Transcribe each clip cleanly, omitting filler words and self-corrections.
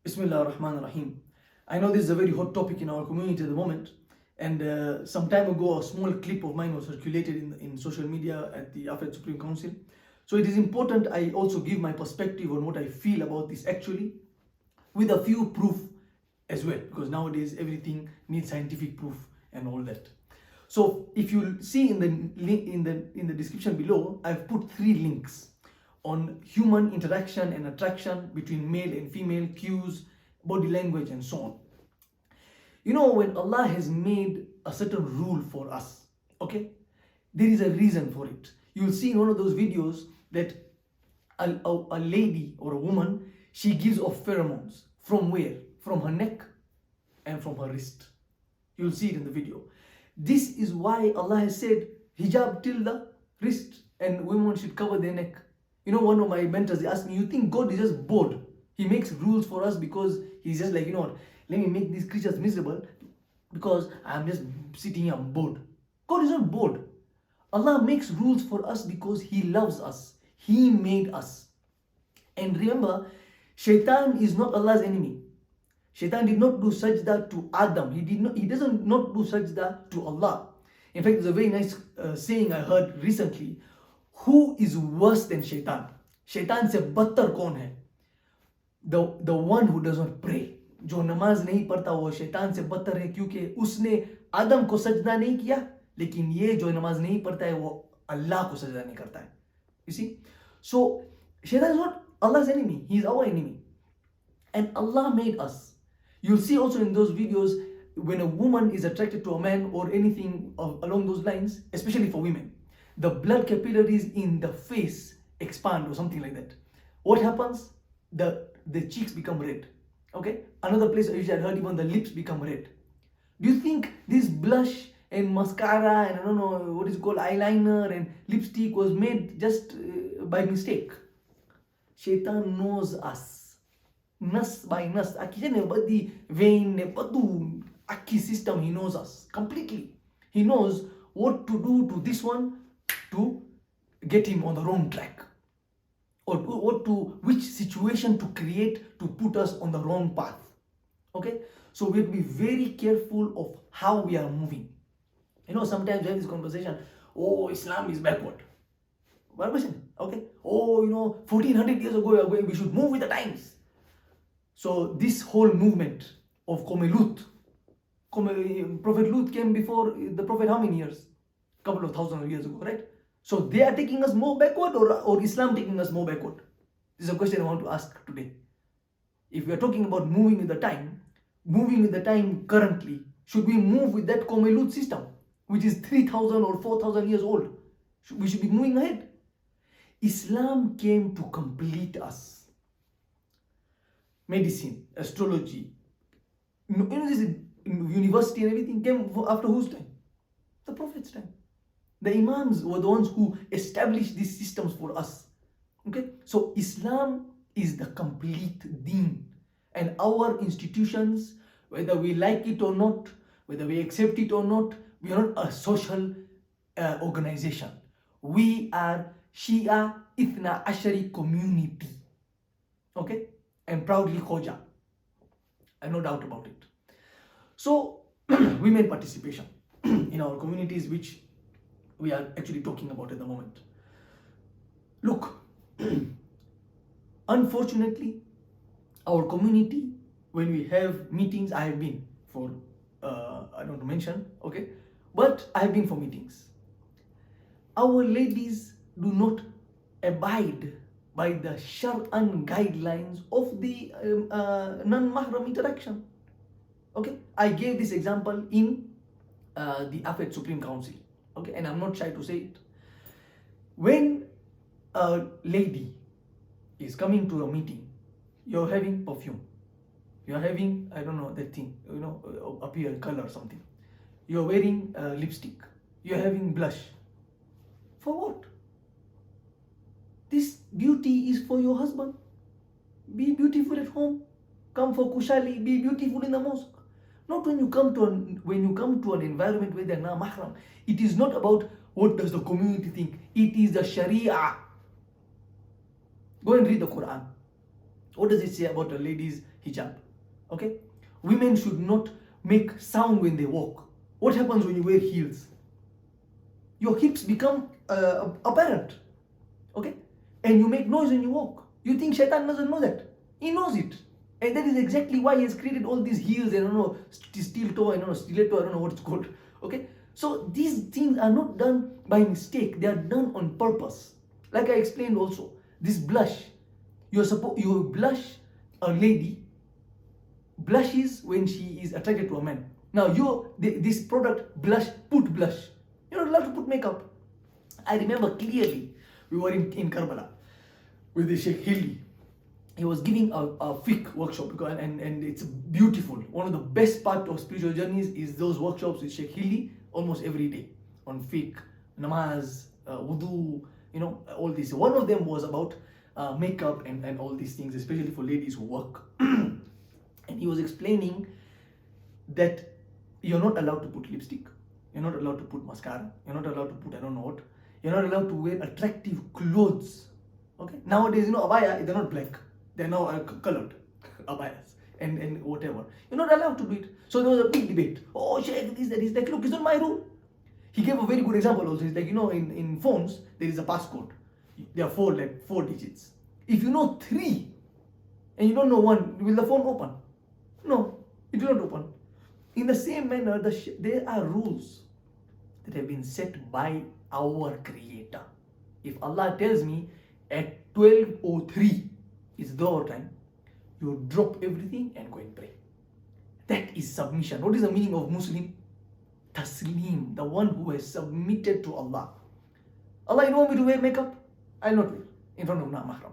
Bismillah ar-Rahman ar-Rahim. I know this is a very hot topic in our community at the moment, and some time ago, a small clip of mine was circulated in social media at the Afet Supreme Council. So it is important I also give my perspective on what I feel about this actually, with a few proof as well, because nowadays everything needs scientific proof and all that. So if you see in the description below, I've put 3 links on human interaction and attraction between male and female, cues, body language, and so on. You know, when Allah has made a certain rule for us, okay, there is a reason for it. You'll see in one of those videos that a lady or a woman, she gives off pheromones. From where? From her neck and from her wrist. You'll see it in the video. This is why Allah has said hijab till the wrist, and women should cover their neck. You know, one of my mentors, they asked me, you think God is just bored? He makes rules for us because he's just like, you know what, let me make these creatures miserable because I'm just sitting here, I'm bored. God is not bored. Allah makes rules for us because he loves us. He made us. And remember, Shaitan is not Allah's enemy. Shaitan did not do sajda to Adam. He doesn't not do sajda to Allah. In fact, there's a very nice saying I heard recently. Who is worse than Shaitan? Shaitan se battar kaun hai? The one who does not pray. जो नमाज नहीं पढ़ता वो शैतान से बदतर है, क्योंकि उसने आदम को सजदा नहीं किया, लेकिन ये जो नमाज नहीं पढ़ता है वो अल्लाह को सजदा नहीं करता है. You see? So Shaitan is not Allah's enemy, he is our enemy. And Allah made us. You'll see also in those videos when a woman is attracted to a man or anything along those lines, especially for women, the blood capillaries in the face expand or something like that. What happens? The cheeks become red. Okay? Another place I had heard even the lips become red. Do you think this blush and mascara and I don't know what is called eyeliner and lipstick was made just by mistake? Shaitan knows us. Nas by nas. Akijane badi vein ne padu aki system, he knows us completely. He knows what to do to this one to get him on the wrong track, or which situation to create to put us on the wrong path. Okay, so we have to be very careful of how we are moving. You know, sometimes we have this conversation, oh, Islam is backward. Okay, oh, you know, 1400 years ago we should move with the times. So this whole movement of Lut, Prophet Lut came before the Prophet how many years? Couple of thousands of years ago, right? So they are taking us more backward, or Islam taking us more backward? This is a question I want to ask today. If we are talking about moving with the time currently, should we move with that Lut system, which is 3,000 or 4,000 years old? We should be moving ahead. Islam came to complete us. Medicine, astrology, you know, this university and everything came after whose time? The Prophet's time. The Imams were the ones who established these systems for us. Okay, so Islam is the complete deen, and our institutions, whether we like it or not, whether we accept it or not, we are not a social organization. We are Shia Ithna Ashari community. Okay, and proudly Khoja. I have no doubt about it. So women participation in our communities, which we are actually talking about at the moment. Look, unfortunately, our community, when we have meetings, I have been for, I don't want to mention, okay, but I have been for meetings. Our ladies do not abide by the Shar'an guidelines of the non-mahram interaction. Okay, I gave this example in the Afet Supreme Council. Okay, and I'm not shy to say it. When a lady is coming to a meeting, you're having perfume, you're having, I don't know, that thing, you know, appear color or something, you're wearing lipstick, you're having blush. For what? This beauty is for your husband. Be beautiful at home. Come for kushali, be beautiful in the mosque. Not when you come to an environment where they're not mahram. It is not about what does the community think. It is the Sharia. Go and read the Quran. What does it say about a lady's hijab? Okay, women should not make sound when they walk. What happens when you wear heels? Your hips become apparent. Okay, and you make noise when you walk. You think Shaitan doesn't know that? He knows it. And that is exactly why he has created all these heels, and I don't know, steel toe, I don't know, stiletto, I don't know what it's called. Okay, so these things are not done by mistake, they are done on purpose. Like I explained also, this blush, you blush, a lady blushes when she is attracted to a man. Now this product put blush. You're not allowed to put makeup. I remember clearly, we were in Karbala with the Sheikh Hilli. He was giving a fiqh workshop, and it's beautiful. One of the best part of spiritual journeys is those workshops with Sheikh Hilli almost every day on fiqh, namaz, wudu, all this. One of them was about makeup and all these things, especially for ladies who work. And he was explaining that you're not allowed to put lipstick, you're not allowed to put mascara, you're not allowed to put I don't know what, you're not allowed to wear attractive clothes. Okay, nowadays abaya, they're not black, they're now colored abayas and whatever. You're not allowed to do it. So there was a big debate. Oh, Sheikh, this, that. He's like, look, it's not my rule. He gave a very good example also. He's like, in phones there is a passcode. There are four digits. If you know 3 and you don't know 1, will the phone open? No, it will not open. In the same manner, there are rules that have been set by our Creator. If Allah tells me at 12:03 is Dhuhr time, you drop everything and go and pray. That is submission. What is the meaning of Muslim? Taslim, the one who has submitted to Allah. Allah, you don't want me to wear makeup? I'll not wear in front of mahram.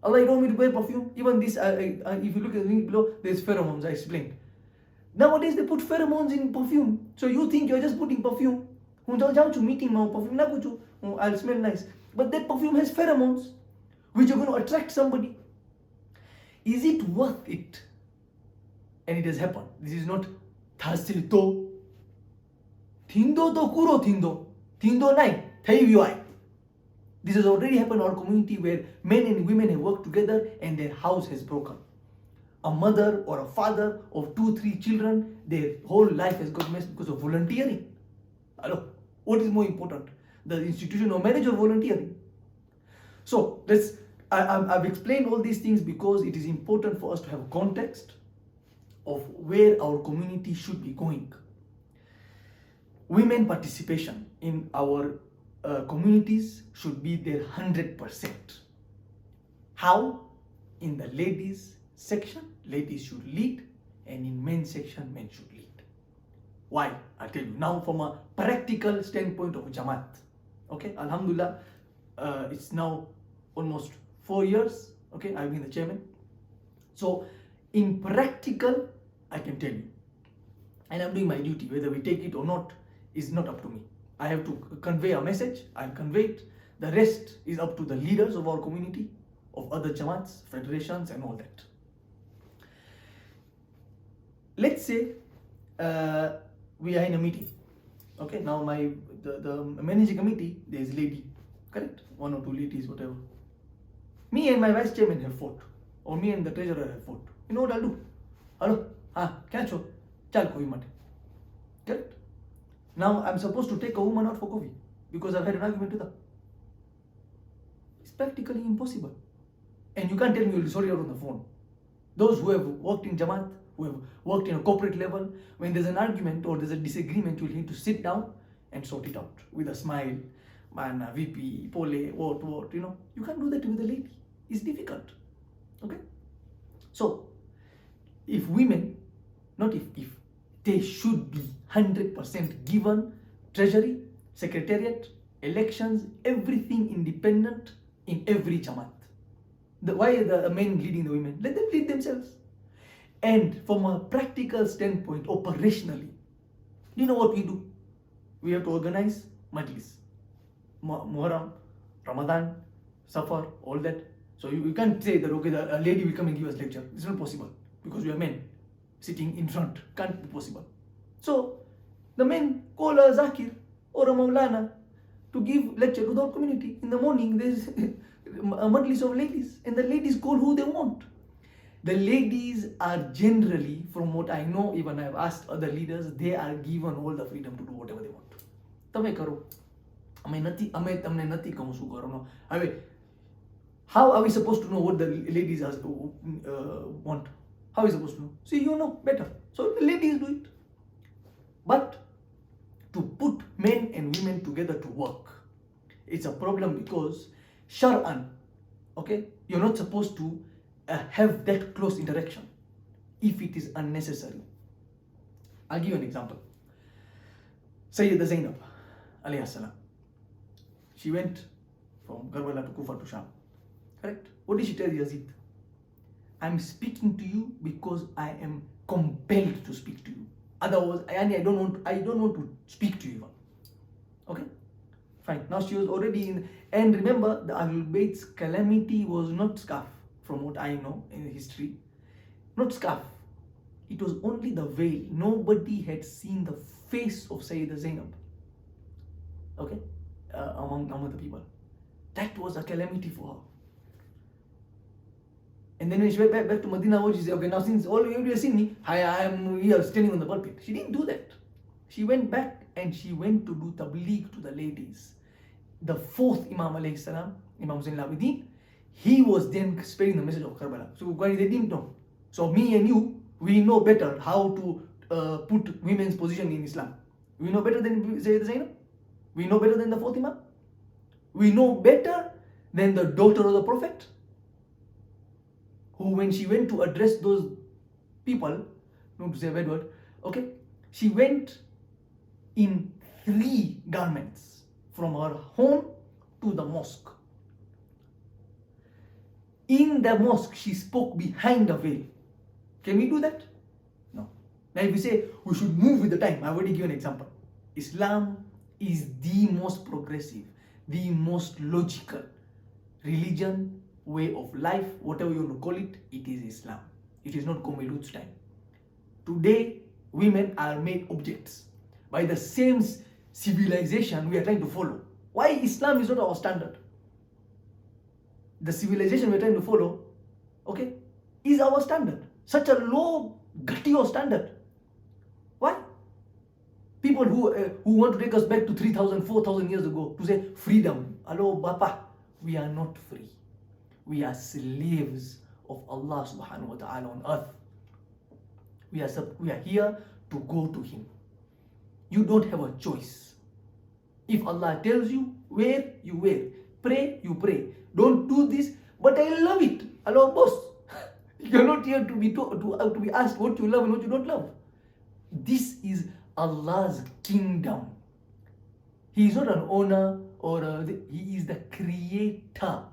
Allah, you don't want me to wear perfume? Even this, if you look at the link below, there's pheromones, I explained. Nowadays they put pheromones in perfume. So you think you're just putting perfume. Meeting perfume, I'll smell nice. But that perfume has pheromones, which are going to attract somebody. Is it worth it? And it has happened. This is not Thasil to. Thindo to kuro thindo. Thindo nai. Thai. This has already happened in our community where men and women have worked together and their house has broken. A mother or a father of 2-3 children, their whole life has got messed because of volunteering. Hello, what is more important? The institution or marriage or volunteering? So I've explained all these things because it is important for us to have a context of where our community should be going. Women participation in our communities should be there 100%. How? In the ladies section, ladies should lead, and in men's section, men should lead. Why? I'll tell you. Now from a practical standpoint of Jamaat. Okay, Alhamdulillah, it's now almost 4 years. Okay, I've been the chairman. So in practical, I can tell you, and I'm doing my duty. Whether we take it or not is not up to me. I have to convey a message, I'll convey it. The rest is up to the leaders of our community, of other Jamaats, federations and all that. Let's say we are in a meeting. Okay, now the managing committee, there is a lady, correct? 1 or 2 ladies, whatever. Me and my vice chairman have fought, or me and the treasurer have fought. You know what I'll do? Hello? Catch her. Chal coffee mate. Correct? Now I'm supposed to take a woman out for coffee because I've had an argument with her. It's practically impossible. And you can't tell me you'll sort it out on the phone. Those who have worked in Jamaat, who have worked in a corporate level, when there's an argument or there's a disagreement, you'll need to sit down and sort it out with a smile. Man, VP, Pole, what, you can't do that with a lady. It's difficult. Okay? So, if women, not if, they should be 100% given treasury, secretariat, elections, everything independent in every Jamaat. Why are the men leading the women? Let them lead themselves. And from a practical standpoint, operationally, you know what we do? We have to organize majlis, Muharram, Ramadan, Safar, all that. So you can't say that, okay, a lady will come and give us lecture. It's not possible because we are men sitting in front. Can't be possible. So the men call a Zakir or a Maulana to give lecture to the whole community. In the morning, there's majlis of ladies, and the ladies call who they want. The ladies are generally, from what I know, even I've asked other leaders, they are given all the freedom to do whatever they want. તમે કરો, અમે તમને નથી કહું શું કરવાનો. હવે how are we supposed to know what the ladies want? How are we supposed to know? See, you know better. So the ladies do it. But to put men and women together to work, it's a problem because Shar'an, okay, you're not supposed to have that close interaction if it is unnecessary. I'll give you an example. Sayyida Zainab, alayhi salam, she went from Karbala to Kufa to Sham. Correct? What did she tell Yazid? I'm speaking to you because I am compelled to speak to you. Otherwise, I don't want to speak to you even. Okay? Fine. Now she was already in, and remember, the Ahlul Bayt's calamity was not scarf, from what I know in history. Not scarf. It was only the veil. Nobody had seen the face of Sayyida Zainab. Okay? Among the people. That was a calamity for her. And then when she went back to Medina, she said, okay, now since all of you have seen me, I am here standing on the pulpit. She didn't do that. She went back and she went to do tabligh to the ladies. The fourth Imam alayhi salam, Imam Zain al-Abidin, he was then spreading the message of Karbala. So they didn't know. So me and you, we know better how to put women's position in Islam. We know better than Sayyida Zainab. We know better than the fourth Imam. We know better than the daughter of the Prophet, who when she went to address those people, not to say a bad word, okay, she went in 3 garments from her home to the mosque. In the mosque, she spoke behind the veil. Can we do that? No. Now if we say we should move with the time, I've already given an example. Islam is the most progressive, the most logical religion, way of life, whatever you want to call it, it is Islam. It is not Komelut's time. Today, women are made objects by the same civilization we are trying to follow. Why Islam is not our standard? The civilization we are trying to follow, okay, is our standard. Such a low, gutty standard. Why? People who want to take us back to 3,000, 4,000 years ago to say freedom. Hello, Bapa, we are not free. We are slaves of Allah subhanahu wa ta'ala on earth. We are here to go to Him. You don't have a choice. If Allah tells you, wear, you wear. Pray, you pray. Don't do this, but I love it. Hello, boss. You're not here to be asked what you love and what you don't love. This is Allah's kingdom. He is not an owner He is the creator.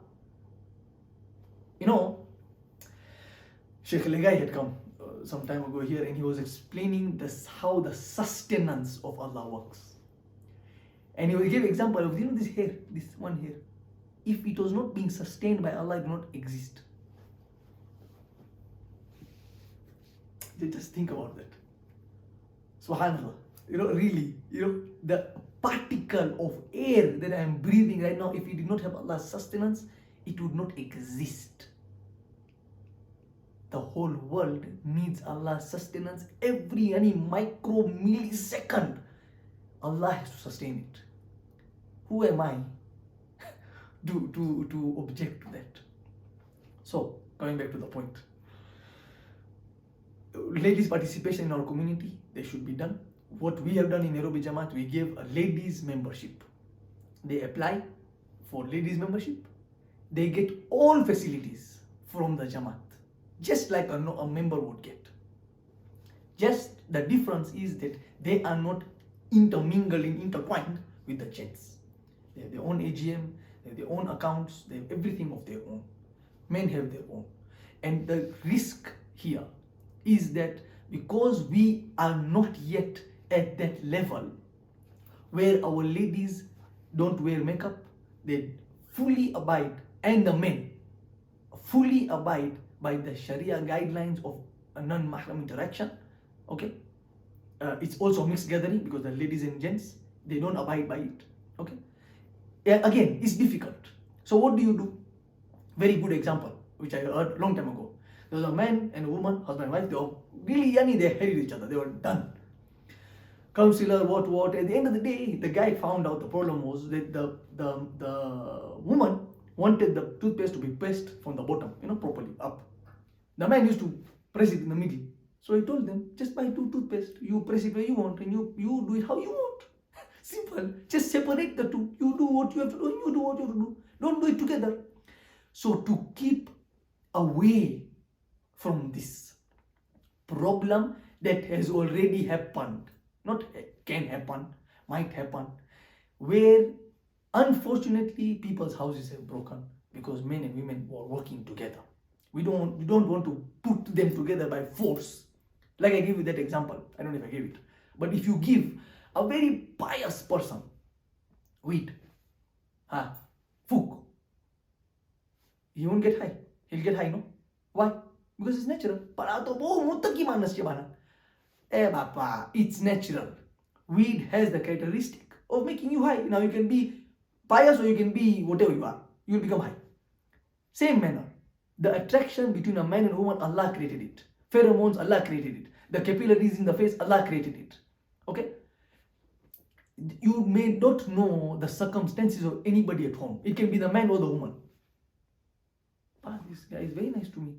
You know, Sheikh Legai had come some time ago here and he was explaining how the sustenance of Allah works. And he will give example of, you know, this hair, this one hair. If it was not being sustained by Allah, it would not exist. Just think about that. Subhanallah. You know, really, you know, the particle of air that I am breathing right now, if it did not have Allah's sustenance, it would not exist. The whole world needs Allah's sustenance any micro millisecond. Allah has to sustain it. Who am I to object to that? So, coming back to the point. Ladies' participation in our community, they should be done. What we have done in Nairobi Jamaat, we gave a ladies membership. They apply for ladies membership. They get all facilities from the Jamaat, just like a member would get. Just the difference is that they are not intertwined with the gents. They have their own AGM, they have their own accounts, they have everything of their own. Men have their own. And the risk here is that because we are not yet at that level where our ladies don't wear makeup, they fully abide, and the men fully abide by the Sharia guidelines of a non-mahram interaction, okay? It's also mixed gathering because the ladies and gents, they don't abide by it, okay? Again, it's difficult. So what do? Very good example, which I heard a long time ago. There was a man and a woman, husband and wife, they were really young, they hated each other, they were done. Counselor, what. At the end of the day, the guy found out the problem was that the woman wanted the toothpaste to be pressed from the bottom, properly up. The man used to press it in the middle. So he told them, just buy two toothpaste. You press it where you want and you do it how you want. Simple. Just separate the two. You do what you have to do, you do what you have to do. Don't do it together. So to keep away from this problem that has already happened, not can happen, might happen, where unfortunately people's houses have broken because men and women were working together. We don't want to put them together by force. Like I gave you that example. I don't know if I gave it. But if you give a very pious person weed, fook, he won't get high. He'll get high, no? Why? Because it's natural. It's natural. Weed has the characteristic of making you high. Now you can be pious or you can be whatever you are. You will become high. Same manner. The attraction between a man and a woman, Allah created it. Pheromones, Allah created it. The capillaries in the face, Allah created it. Okay? You may not know the circumstances of anybody at home. It can be the man or the woman. This guy is very nice to me.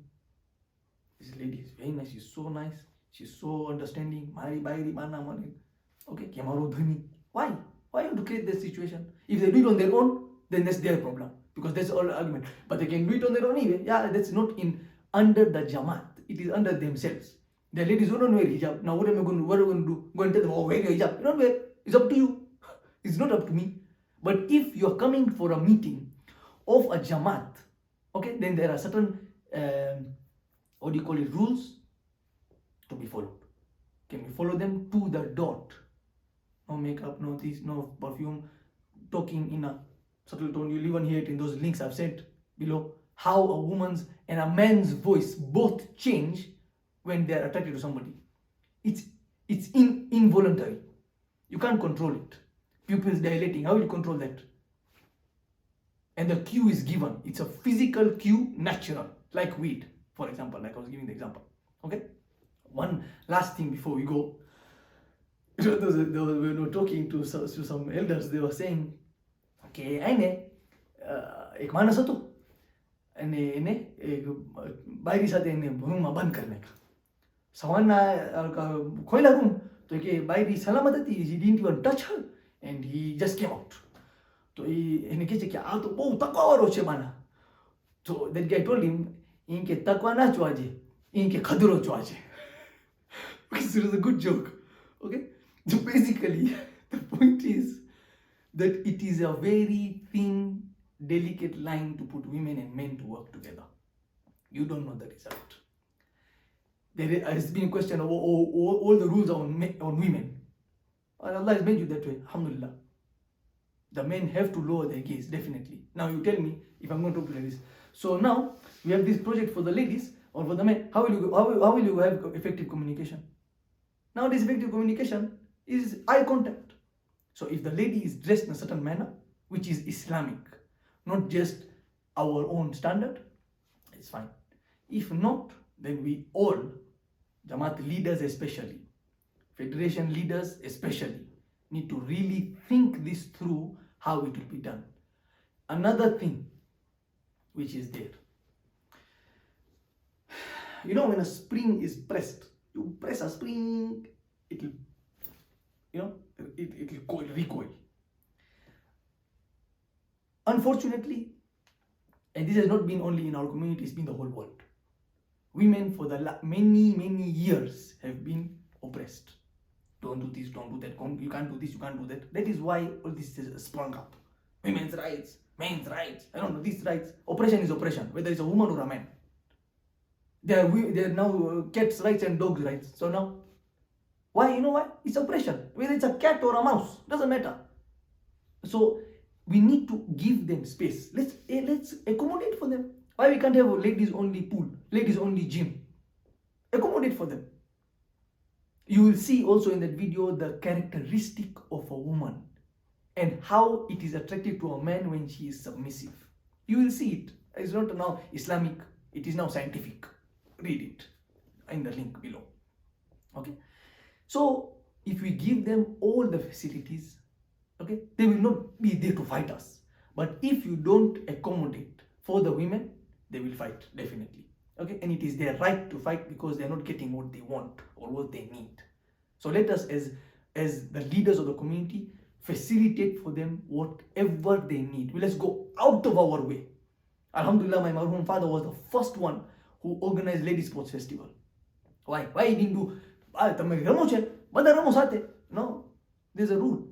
This lady is very nice. She's so nice. She's so understanding. Okay, why? Why you have to create this situation? If they do it on their own, then that's their problem. Because that's all the argument. But they can do it on their own anyway. Yeah, that's not under the Jamaat. It is under themselves. The ladies who don't wear hijab. Now what am I going to do? What are we going to do? Go and tell them, wear your hijab. You don't wear. It's up to you. It's not up to me. But if you're coming for a meeting of a Jamaat, okay, then there are certain, rules to be followed. Can we follow them to the dot? No makeup, no this, no perfume, talking in a subtle tone. You'll even hear it in those links I've sent below. How a woman's and a man's voice both change when they're attracted to somebody. It's involuntary. You can't control it. Pupils dilating, how will you control that? And the cue is given. It's a physical cue, natural, like weed, for example, like I was giving the example. Okay? One last thing before we go. We were talking to some elders, they were saying, okay, एक मानस હતો અને એને બાયરી સાથે એને રૂમમાં બંધ કરી નાખ્યો. સવારના ખોલ્યા રૂમ તો કે બાયરી સલામત હતી. He didn't even touch her and he just came out. તો એને કહે છે કે આ તો બહુ તકવાવાળો છે બાના. So that guy told him, એમ કે તકવા ના ચોવાજે, એમ કે ખદરો ચોવાજે. Because it was a good joke. Okay? So basically, the point is that it is a very thin, delicate line to put women and men to work together. You don't know the result. There has been a question of all the rules are on women. And Allah has made you that way. Alhamdulillah. The men have to lower their gaze, definitely. Now you tell me if I'm going to talk like this. So now we have this project for the ladies or for the men. How will you have effective communication? Now this effective communication is eye contact. So if the lady is dressed in a certain manner, which is Islamic, not just our own standard, it's fine. If not, then we all, Jamaat leaders especially, Federation leaders especially, need to really think this through how it will be done. Another thing which is there, when a spring is pressed, you press a spring, it will, it will recoil. Unfortunately, and this has not been only in our community, it's been the whole world. Women for the many years have been oppressed. Don't do this, don't do that, you can't do this, you can't do that. That is why all this has sprung up. Women's rights, men's rights, I don't know, these rights. Oppression is oppression, whether it's a woman or a man. They are now cats' rights and dogs' rights. So now, why? You know why? It's oppression. Whether it's a cat or a mouse, doesn't matter. So we need to give them space. Let's accommodate for them. Why we can't have a ladies only pool, ladies only gym? Accommodate for them. You will see also in that video the characteristic of a woman and how it is attractive to a man when she is submissive. You will see it. It's not now Islamic, it is now scientific. Read it in the link below. Okay, so if we give them all the facilities, okay, they will not be there to fight us. But if you don't accommodate for the women, they will fight definitely. Okay, and it is their right to fight because they are not getting what they want or what they need. So let us, as the leaders of the community, facilitate for them whatever they need. Let's go out of our way. Alhamdulillah, my marhum father was the first one who organized Lady Sports Festival. Why? Why he didn't do? No, there's a rule.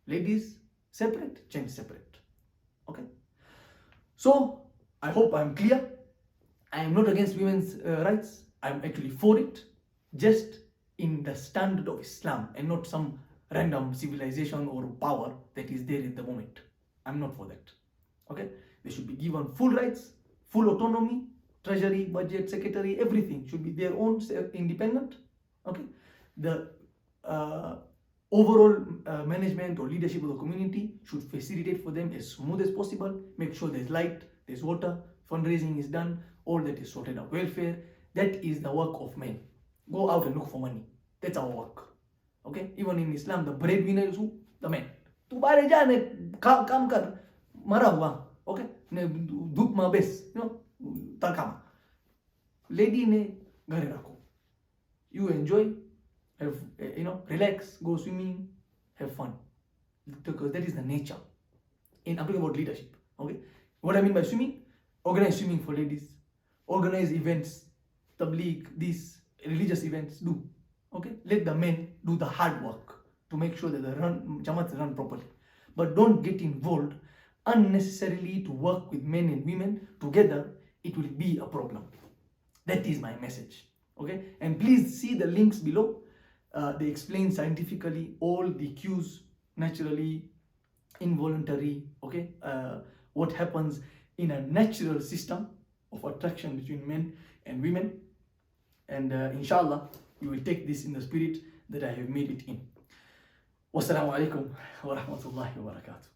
Ladies separate, gents separate. Okay. So I hope I'm clear. I am not against women's rights. I'm actually for it, just in the standard of Islam and not some random civilization or power that is there at the moment. I'm not for that. Okay, they should be given full rights, full autonomy, treasury, budget, secretary, everything should be their own, independent. Okay, the overall management or leadership of the community should facilitate for them as smooth as possible, make sure there's light, there's water, fundraising is done, all that is sorted out, welfare. That is the work of men. Go out and look for money. That's our work. Okay, even in Islam, the breadwinner is who? The man. Tu bare ja ne काम कर मरा हुआ. Okay, ने धूप में base, तड़का. Lady ने घरे रखो. You enjoy, have, relax, go swimming, have fun, because that is the nature. I'm talking about leadership. Okay, what I mean by swimming, organize swimming for ladies, organize events, tabligh, these religious events, do. Okay, let the men do the hard work to make sure that the Jamaats run properly, but don't get involved unnecessarily to work with men and women together. It will be a problem. That is my message. Okay, and please see the links below. They explain scientifically all the cues, naturally, involuntary. Okay, what happens in a natural system of attraction between men and women, and inshallah you will take this in the spirit that I have made it in. Wassalamu alaikum wa rahmatullahi wa barakatuh.